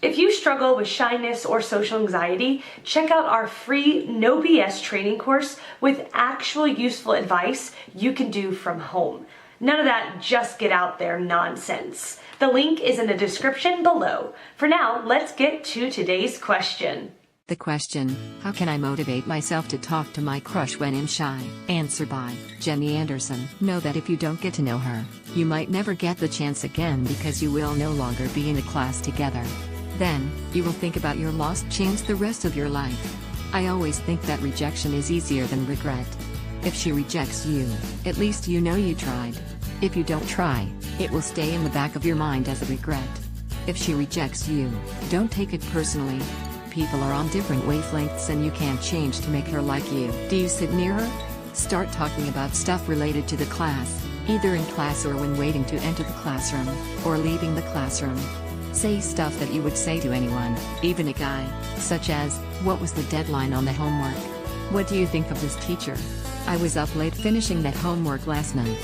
If you struggle with shyness or social anxiety, check out our free No BS training course with actual useful advice you can do from home. None of that just get out there nonsense. The link is in the description below. For now, let's get to today's question. The question, how can I motivate myself to talk to my crush when I'm shy? Answer by Jenny Anderson. Know that if you don't get to know her, you might never get the chance again because you will no longer be in a class together. Then, you will think about your lost chance the rest of your life. I always think that rejection is easier than regret. If she rejects you, at least you know you tried. If you don't try, it will stay in the back of your mind as a regret. If she rejects you, don't take it personally. People are on different wavelengths and you can't change to make her like you. Do you sit near her? Start talking about stuff related to the class, either in class or when waiting to enter the classroom, or leaving the classroom. Say stuff that you would say to anyone, even a guy, such as, what was the deadline on the homework? What do you think of this teacher? I was up late finishing that homework last night.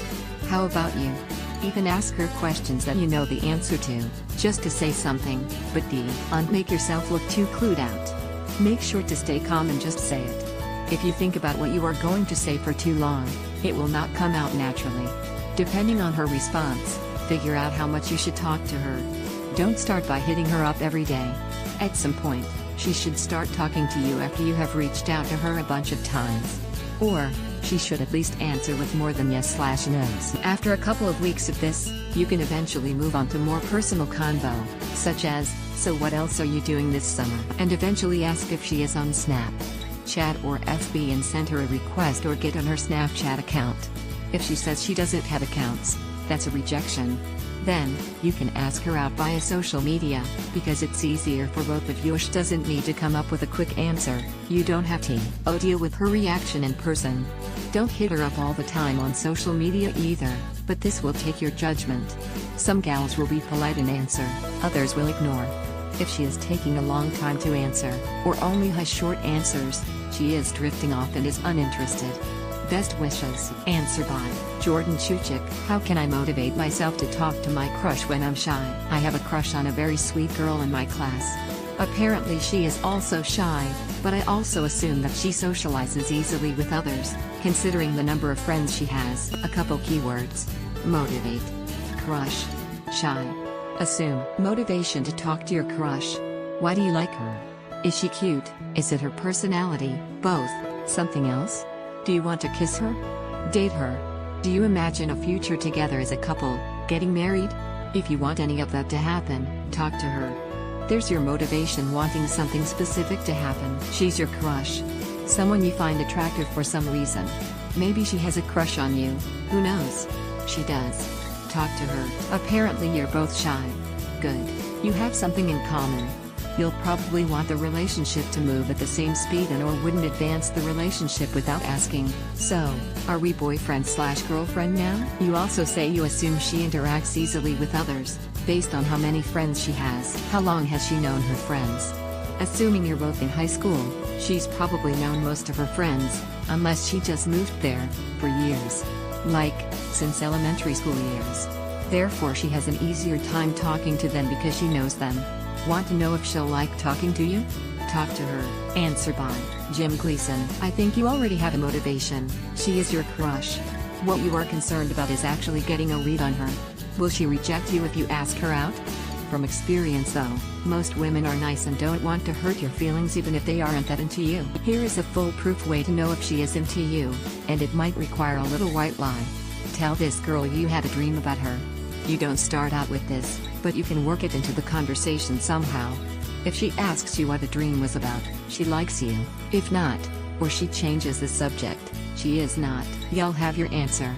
How about you? Even ask her questions that you know the answer to, just to say something, but don't make yourself look too clued out. Make sure to stay calm and just say it. If you think about what you are going to say for too long, it will not come out naturally. Depending on her response, figure out how much you should talk to her. Don't start by hitting her up every day. At some point, she should start talking to you after you have reached out to her a bunch of times. Or, she should at least answer with more than yes/no's. After a couple of weeks of this, you can eventually move on to more personal convo, such as, so what else are you doing this summer? And eventually ask if she is on Snap, Chat or FB and send her a request or get on her Snapchat account. If she says she doesn't have accounts, that's a rejection. Then, you can ask her out via social media, because it's easier for both of you. She doesn't need to come up with a quick answer, you don't have to. Deal with her reaction in person. Don't hit her up all the time on social media either, but this will take your judgment. Some gals will be polite and answer, others will ignore. If she is taking a long time to answer, or only has short answers, she is drifting off and is uninterested. Best wishes. Answer by Jordan Chuchik. How can I motivate myself to talk to my crush when I'm shy? I have a crush on a very sweet girl in my class. Apparently she is also shy, but I also assume that she socializes easily with others, considering the number of friends she has. A couple keywords. Motivate. Crush. Shy. Assume. Motivation to talk to your crush. Why do you like her? Is she cute? Is it her personality? Both. Something else? Do you want to kiss her? Date her? Do you imagine a future together as a couple, getting married? If you want any of that to happen, talk to her. There's your motivation, wanting something specific to happen. She's your crush. Someone you find attractive for some reason. Maybe she has a crush on you, who knows? She does. Talk to her. Apparently you're both shy. Good. You have something in common. You'll probably want the relationship to move at the same speed and or wouldn't advance the relationship without asking, so, are we boyfriend/girlfriend now? You also say you assume she interacts easily with others, based on how many friends she has. How long has she known her friends? Assuming you're both in high school, she's probably known most of her friends, unless she just moved there, for years. Like, since elementary school years. Therefore she has an easier time talking to them because she knows them. Want to know if she'll like talking to you? Talk to her. Answer by Jim Gleason. I think you already have a motivation. She is your crush. What you are concerned about is actually getting a read on her. Will she reject you if you ask her out? From experience though, most women are nice and don't want to hurt your feelings even if they aren't that into you. Here is a foolproof way to know if she is into you, and it might require a little white lie. Tell this girl you had a dream about her. You don't start out with this, but you can work it into the conversation somehow. If she asks you what a dream was about, she likes you. If not, or she changes the subject, she is not. You'll have your answer.